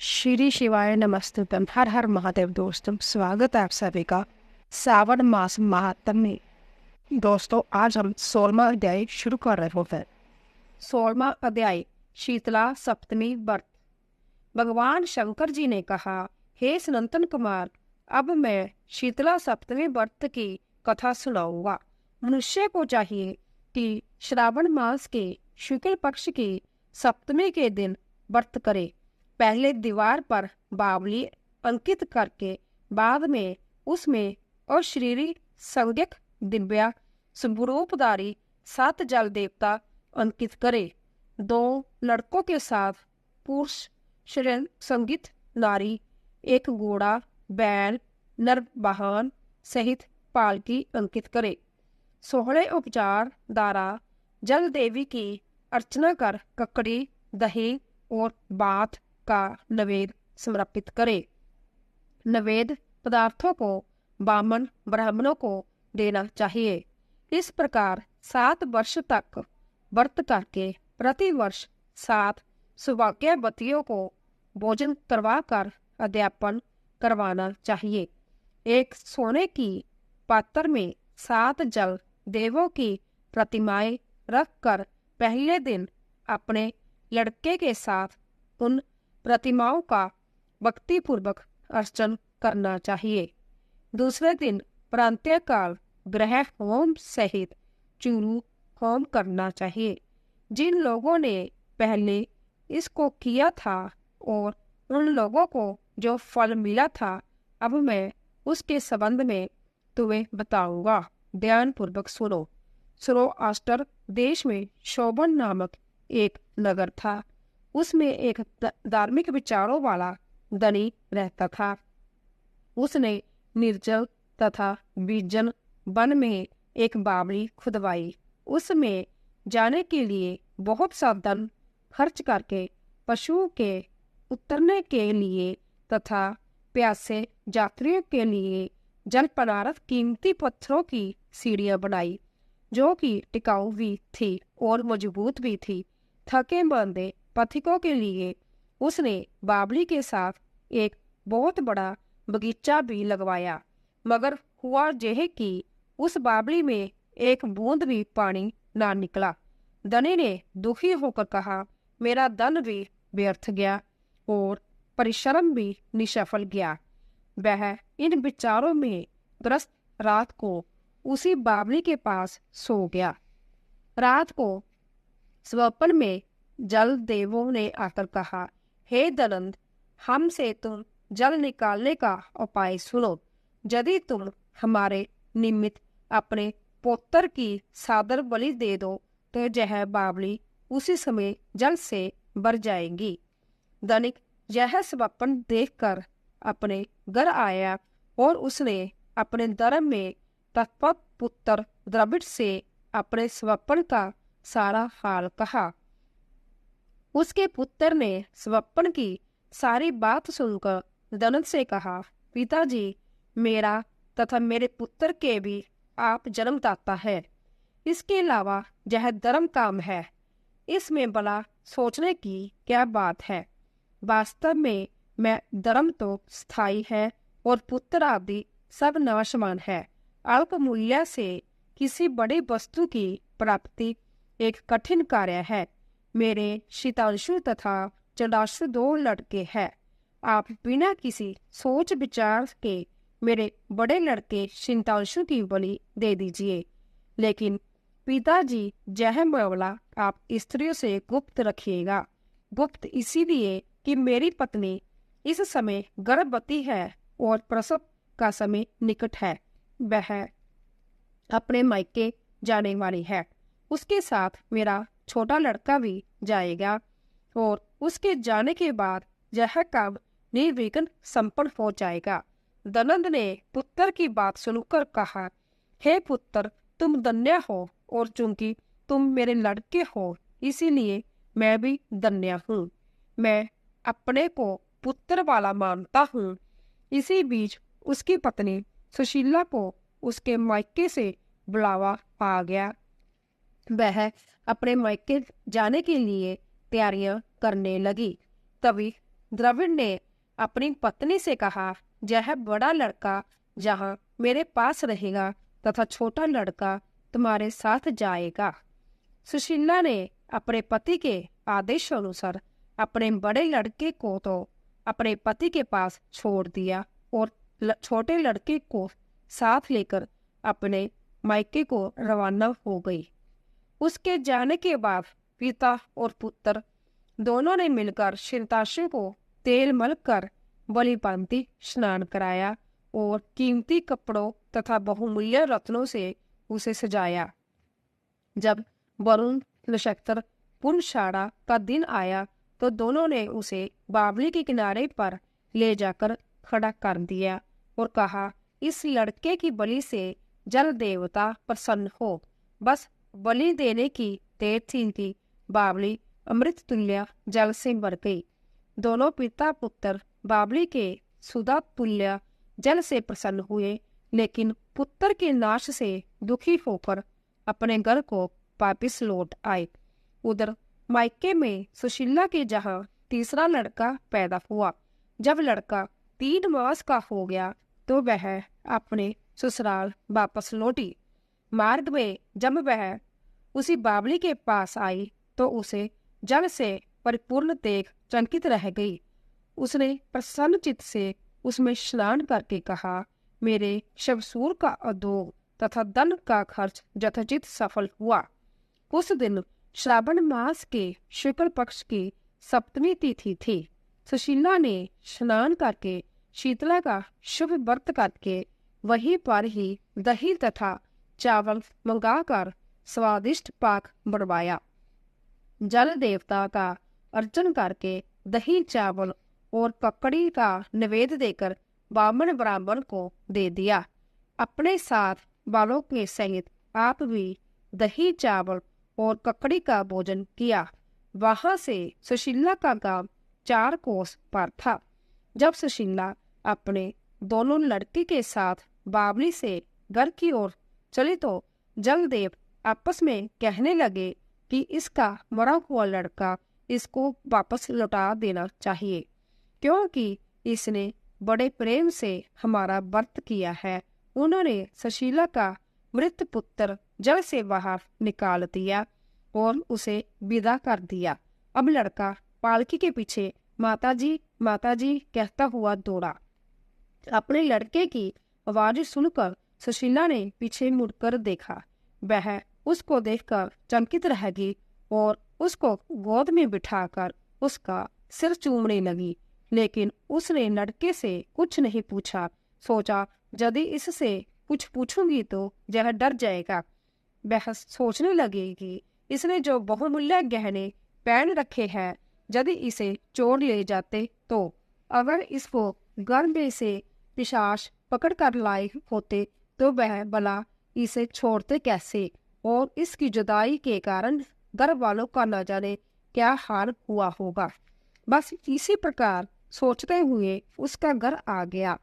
श्री शिवाय नमस्तुभ्यम। हर हर महादेव। दोस्तों, स्वागत है आप सभी का सावन मास महात्म में। दोस्तों, आज हम 16वां अध्याय शुरू कर रहे हैं। 16वां अध्याय शीतला सप्तमी व्रत। भगवान शंकर जी ने कहा, हे सनातन कुमार, अब मैं शीतला सप्तमी व्रत की कथा सुनाऊंगा। मनुष्य को चाहिए कि श्रावण मास के शुक्ल पक्ष की सप्तमी के दिन व्रत करे। पहले दीवार पर बावली अंकित करके बाद में उसमें अशरीरी संज्ञक दिव्या स्वरूपधारी 7 जल देवता अंकित करे। 2 लड़कों के साथ पुरुष शरण संगीत नारी, एक घोड़ा, बैल, नर वाहन सहित पालकी अंकित करे। 16 उपचार द्वारा जल देवी की अर्चना कर ककड़ी, दही और बात का नवेद समर्पित करे। नवेद पदार्थों को बामन ब्राह्मणों को देना चाहिए। इस प्रकार 7 वर्ष तक व्रत करके प्रति वर्ष 7 सौभाग्यवतियों को भोजन करवा कर अध्यापन करवाना चाहिए। एक सोने की पात्र में 7 जल देवों की प्रतिमाएं रखकर पहले दिन अपने लड़के के साथ उन प्रतिमाओं का भक्तिपूर्वक अर्चन करना चाहिए। दूसरे दिन प्रांतीय काल ग्रह होम सहित चूरू होम करना चाहिए। जिन लोगों ने पहले इसको किया था और उन लोगों को जो फल मिला था, अब मैं उसके संबंध में तुम्हें बताऊंगा। ध्यान पूर्वक सुनो। सौराष्ट्र देश में शोभन नामक एक नगर था। उसमें एक धार्मिक विचारों वाला धनी रहता था। उसने निर्जल तथा विजन वन में एक बावड़ी खुदवाई। उसमें जाने के लिए बहुत सा धन खर्च करके पशुओं के उतरने के लिए तथा प्यासे यात्रियों के लिए जल पदार्थ कीमती पत्थरों की सीढ़ियां बनाई, जो कि टिकाऊ भी थी और मजबूत भी थी। थके बंदे पथिकों के लिए उसने बावड़ी के साथ एक बहुत बड़ा बगीचा भी लगवाया। मगर हुआ यह कि उस बावड़ी में एक बूंद भी पानी ना निकला। धनी ने दुखी होकर कहा, मेरा धन भी व्यर्थ गया और परिश्रम भी निष्फल गया। वह इन विचारों में ग्रस्त रात को उसी बावड़ी के पास सो गया। रात को स्वप्न में जल देवों ने आकर कहा, हे दनंद, हमसे तुम जल निकालने का उपाय सुनो। यदि तुम हमारे निमित्त अपने पुत्र की सादर बलि दे दो तो यह बावली उसी समय जल से भर जाएगी। धनिक यह स्वप्न देखकर अपने घर आया और उसने अपने धर्म में तत्पर पुत्र द्रविड़ से अपने स्वप्न का सारा हाल कहा। उसके पुत्र ने स्वप्न की सारी बात सुनकर दनंद से कहा, पिताजी, मेरा तथा मेरे पुत्र के भी आप जन्मदाता है। इसके अलावा यह धर्म काम है। इसमें भला सोचने की क्या बात है। वास्तव में मैं धर्म तो स्थायी है और पुत्र आदि सब नाशवान है। अल्प मूल्य से किसी बड़ी वस्तु की प्राप्ति एक कठिन कार्य है। मेरे शीतांशु तथा चंडाशु 2 लड़के हैं। आप बिना किसी सोच विचार के मेरे बड़े लड़के शीतांशु की बलि दे दीजिए। लेकिन पिताजी, यह मामला आप स्त्रियों से गुप्त रखिएगा। गुप्त इसीलिए कि मेरी पत्नी इस समय गर्भवती है और प्रसव का समय निकट है। वह अपने मायके जाने वाली है। उसके साथ मेरा छोटा लड़का भी जाएगा और उसके जाने के बाद यह काम निर्विघ्न संपन्न हो जाएगा। दनंद ने पुत्र की बात सुनकर कहा, हे पुत्र, तुम धन्य हो और चूंकि तुम मेरे लड़के हो इसीलिए मैं भी धन्य हूँ। मैं अपने को पुत्र वाला मानता हूँ। इसी बीच उसकी पत्नी सुशीला को उसके मायके से बुलावा आ गया। वह अपने मायके जाने के लिए तैयारियां करने लगी। तभी द्रविड़ ने अपनी पत्नी से कहा, यह बड़ा लड़का जहाँ मेरे पास रहेगा तथा छोटा लड़का तुम्हारे साथ जाएगा। सुशीला ने अपने पति के आदेश अनुसार अपने बड़े लड़के को तो अपने पति के पास छोड़ दिया और छोटे लड़के को साथ लेकर अपने मायके को रवाना हो गई। उसके जाने के बाद पिता और पुत्र दोनों ने मिलकर शितांशु को तेल मल कर बलिभांति स्नान कराया और कीमती कपड़ों तथा बहुमूल्य रत्नों से उसे सजाया। जब वरुण नक्षत्र पूर्णषाढ़ा का दिन आया तो दोनों ने उसे बावली के किनारे पर ले जाकर खड़ा कर दिया और कहा, इस लड़के की बलि से जल देवता प्रसन्न हो। बस बलि देने की देर थी कि बावली अमृत तुल्य जल से भर गई। दोनों पिता पुत्र बावली के सुधा तुल्य जल से प्रसन्न हुए, लेकिन पुत्र के नाश से दुखी होकर अपने घर को वापिस लौट आए। उधर मायके में सुशीला के जहाँ तीसरा लड़का पैदा हुआ। जब लड़का 3 मास का हो गया तो वह अपने ससुराल वापस लौटी। मार्ग में जब वह उसी बावली के पास आई तो उसे जल से परिपूर्ण देख चकित रह गई। उसने प्रसन्न चित्त से उसमें स्नान करके कहा, मेरे शवसूर का उद्योग तथा धन का खर्च यथोचित सफल हुआ। उस दिन श्रावण मास के शुक्ल पक्ष की सप्तमी तिथि थी। सुशीला ने स्नान करके शीतला का शुभ व्रत करके वहीं पर ही दही तथा चावल मंगाकर स्वादिष्ट पाक बनवाया। जल देवता का अर्चन करके दही चावल और ककड़ी का निवेद्य देकर बामन ब्राह्मण को दे दिया। अपने साथ बालों के सहित आप भी दही चावल और ककड़ी का भोजन किया। वहां से सुशीला का गांव 4 कोस पर था। जब सुशीला अपने दोनों लड़के के साथ बावली से घर की ओर चली तो जलदेव आपस में कहने लगे कि इसका मरा हुआ लड़का इसको वापस लौटा देना चाहिए, क्योंकि इसने बड़े प्रेम से हमारा व्रत किया है। उन्होंने सुशीला का मृत पुत्र जल से बाहर निकाल दिया और उसे विदा कर दिया। अब लड़का पालकी के पीछे माताजी माताजी कहता हुआ दौड़ा। अपने लड़के की आवाज सुनकर सुशीला ने पीछे मुड़कर देखा। वह उसको देखकर चकित रह गई और उसको गोद में बिठाकर उसका सिर चूमने लगी, लेकिन उसने लड़के से कुछ नहीं पूछा। सोचा, यदि इससे कुछ पूछूंगी तो यह डर जाएगा। वह सोचने लगी कि इसने जो बहुमूल्य गहने पहन रखे हैं, यदि इसे चोर ले जाते तो अगर इसको घर में से पिशाच पकड़ कर लाए होते तो वह भला इसे छोड़ते कैसे, और इसकी जुदाई के कारण घर वालों का न जाने क्या हाल हुआ होगा। बस इसी प्रकार सोचते हुए उसका घर आ गया।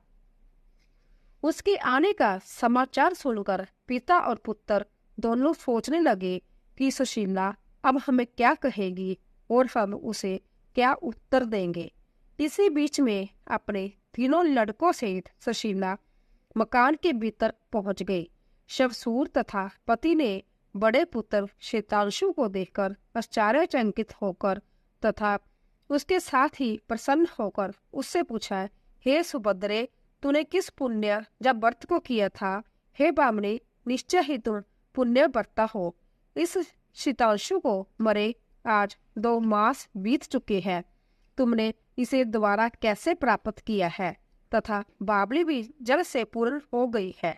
उसके आने का समाचार सुनकर पिता और पुत्र दोनों सोचने लगे कि सुशीला अब हमें क्या कहेगी और हम उसे क्या उत्तर देंगे। इसी बीच में अपने तीनों लड़कों सहित सुशीला मकान के भीतर पहुंच गई। शवसूर तथा पति ने बड़े पुत्र शितांशु को देखकर आश्चर्यचकित होकर तथा उसके साथ ही प्रसन्न होकर उससे पूछा, हे सुभद्रे, तूने किस पुण्य जब व्रत को किया था? हे बामनी, निश्चय ही तुम पुण्य व्रता हो। इस शितांशु को मरे आज 2 मास बीत चुके हैं। तुमने इसे दोबारा कैसे प्राप्त किया है? तथा बावली भी जल से पूर्ण हो गई है।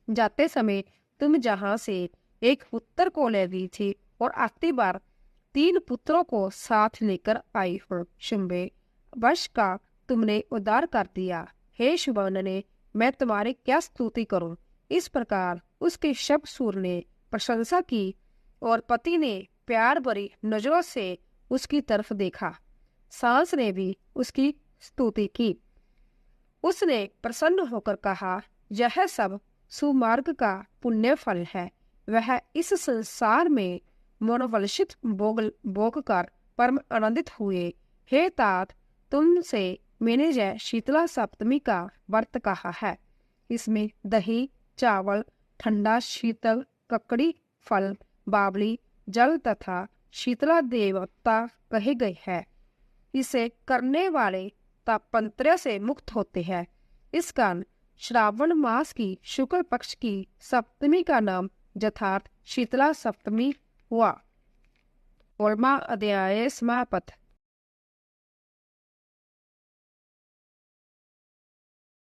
जाते समय तुम जहाँ से एक पुत्र को ले गई थी और आती बार 3 पुत्रों को साथ लेकर आई हो। शुंभे वश का तुमने उद्धार कर दिया। हे शुभनने, मैं तुम्हारी क्या स्तुति करूं। इस प्रकार उसके शवसूर ने प्रशंसा की और पति ने प्यार भरी नजरों से उसकी तरफ देखा। सास ने भी उसकी स्तुति की। उसने प्रसन्न होकर कहा, यह सब सुमार्ग का पुण्य फल है। वह इस संसार में मनोवलसित भोग कर परम आनंदित हुए। हे तात, तुमसे मैंने जय शीतला सप्तमी का व्रत कहा है। इसमें दही, चावल, ठंडा शीतल, ककड़ी, फल, बावली, जल तथा शीतला देवता कहे गए हैं। इसे करने वाले तापंत्र से मुक्त होते हैं। इस कारण श्रावण मास की शुक्ल पक्ष की सप्तमी का नाम यथार्थ शीतला सप्तमी हुआ। 16वां अध्याय समाप्त।